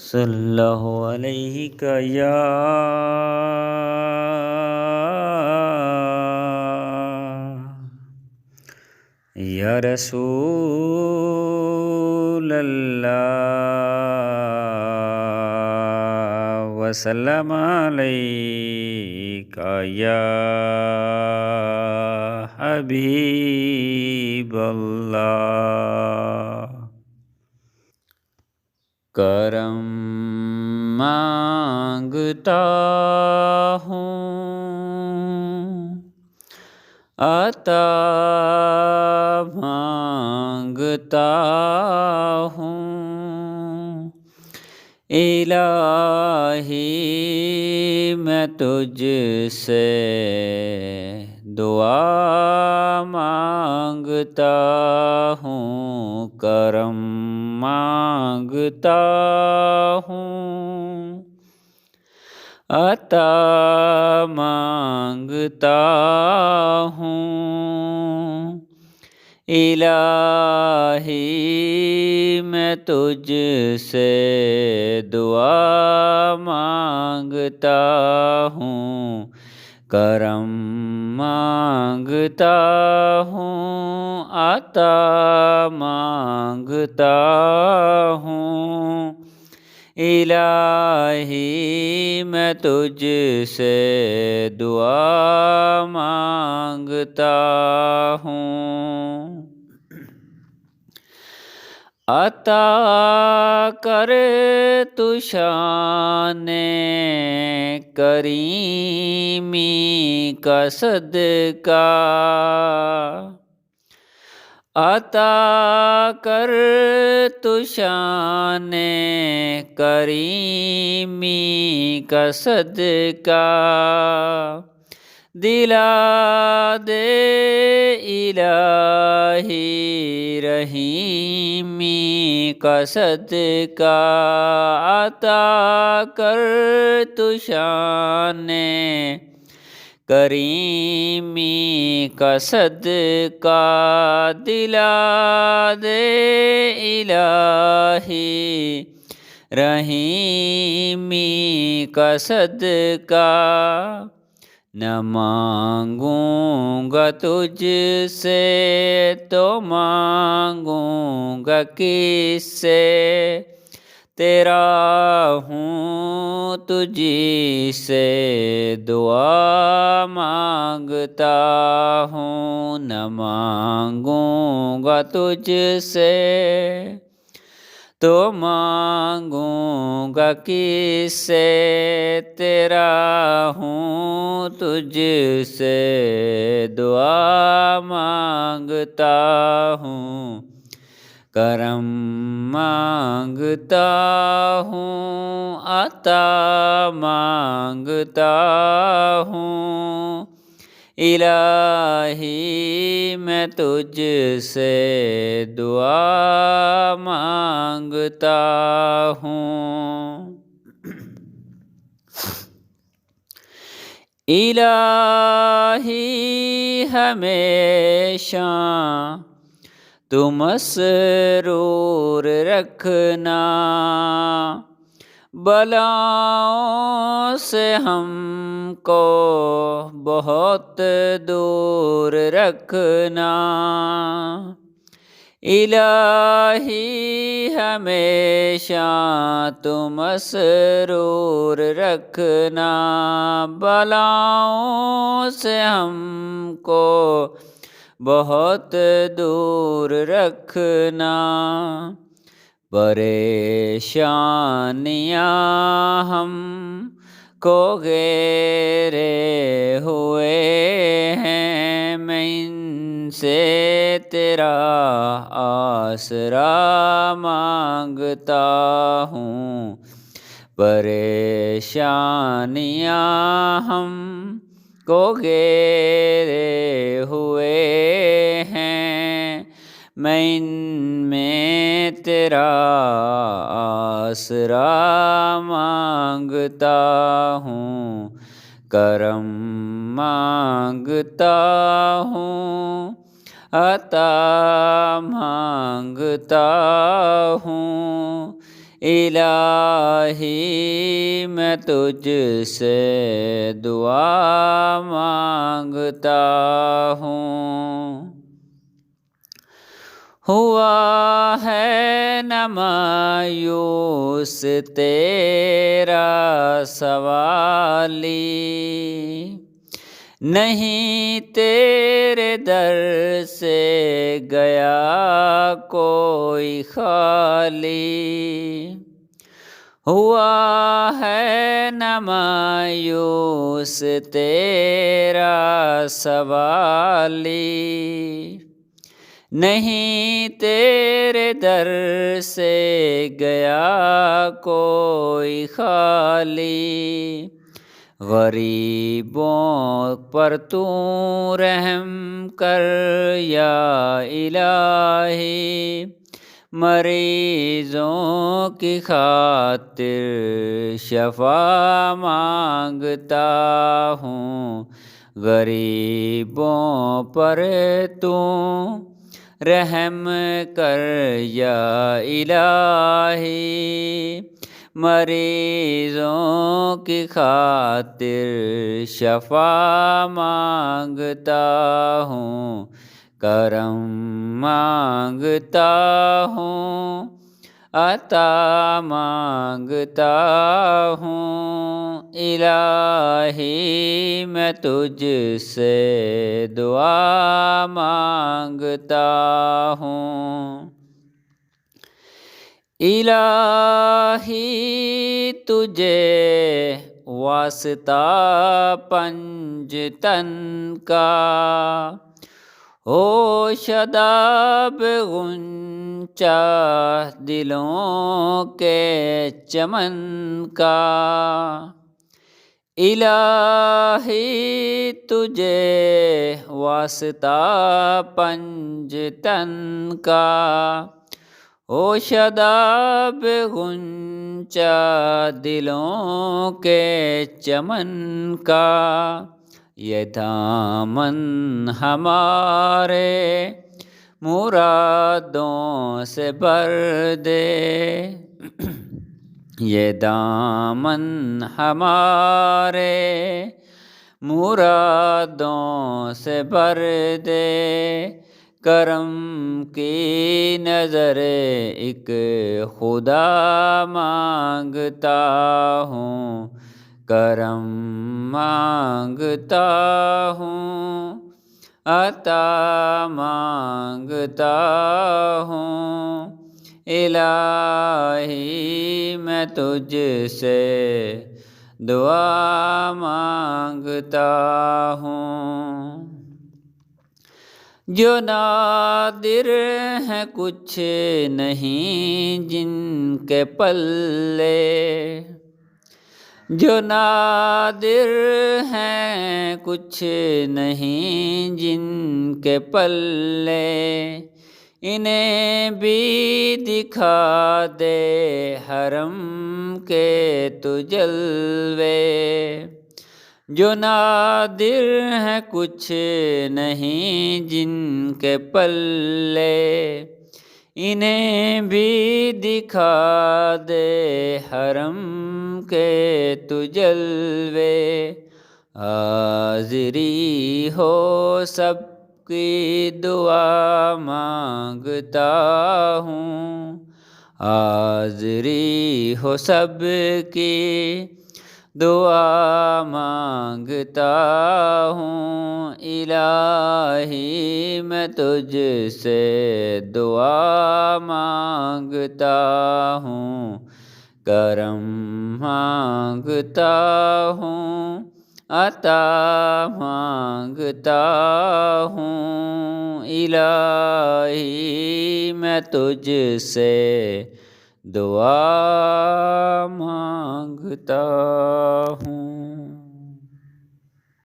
صلی اللہ علیہ یا رسول اللہ وسلم علیک یا حبیب اللہ۔ کرم مانگتا ہوں، عطا مانگتا ہوں، الہی میں تجھ سے دعا مانگتا ہوں، کرم مانگتا ہوں، عطا مانگتا ہوں، الہی میں تجھ سے دعا مانگتا ہوں، کرم مانگتا ہوں، عطا مانگتا ہوں، الہی میں تجھ سے دعا مانگتا ہوں۔ عطا کر تو شان کریمی کا صدقہ، عطا کر تو شان کریمی کا صدقہ، دلا دے الہی رحیمی کا صدقہ، عطا کر تو شان کریمی کا صدقہ، دلا دے الہی رحیمی کا صدقہ، نہ مانگوں گا تجھ سے تو مانگوں گا کس سے، تیرا ہوں تجھی سے دعا مانگتا ہوں، نہ مانگوں گا تجھ سے تو مانگوں گا کس سے، تیرا ہوں تجھ سے دعا مانگتا ہوں، کرم مانگتا ہوں، عطا مانگتا ہوں، الہی میں تجھ سے دعا مانگتا ہوں۔ الہی ہمیشہ تو مسرور رکھنا، بلاؤں سے ہم کو بہت دور رکھنا، الہی ہمیشہ تو مسرور رکھنا، بلاؤں سے ہم کو بہت دور رکھنا، پریشانیاں ہم کو گھیرے ہوئے ہیں، میں ان سے تیرا آسرا مانگتا ہوں، پریشانیاں ہم کو گھیرے ہوئے ہیں، میں ان میں تیرا آسرا مانگتا ہوں، کرم مانگتا ہوں، عطا مانگتا ہوں، الہی میں تجھ سے دعا مانگتا ہوں، ہوا ہے نہ مایوس تیرا سوالی، نہیں تیرے در سے گیا کوئی خالی، ہوا ہے نہ مایوس تیرا سوالی، نہیں تیرے در سے گیا کوئی خالی، غریبوں پر تو رحم کر یا الہی، مریضوں کی خاطر شفا مانگتا ہوں، غریبوں پر تو رحم کر یا الہی، مریضوں کی خاطر شفا مانگتا ہوں، کرم مانگتا ہوں، عطا مانگتا ہوں، الہی میں تجھ سے دعا مانگتا ہوں، الہی تجھے واسطہ پنجتن کا، ہو شاداب غنچہ دلوں کے چمن کا، الہی تجھے واسطہ پنجتن کا، ہو شاداب غنچہ دلوں کے چمن کا، یہ دامن ہمارے مرادوں سے بھر دے، یہ دامن ہمارے مرادوں سے بھر دے، کرم کی نظر ایک خدا مانگتا ہوں، کرم مانگتا ہوں، عطا مانگتا ہوں، الہی میں تجھ سے دعا مانگتا ہوں، جو نادر ہیں کچھ نہیں جن کے پلے، جو نادر ہیں کچھ نہیں جن کے پلے، انہیں بھی دکھا دے حرم کے تو جلوے، جو نادر ہیں کچھ نہیں جن کے پلے، انہیں بھی دکھا دے حرم کے تو جلوے، حاضری ہو سب کی دعا مانگتا ہوں، حاضری ہو سب کی دعا مانگتا ہوں، الہی میں تجھ سے دعا مانگتا ہوں، کرم مانگتا ہوں، عطا مانگتا ہوں، الہی میں تجھ سے دعا مانگتا ہوں۔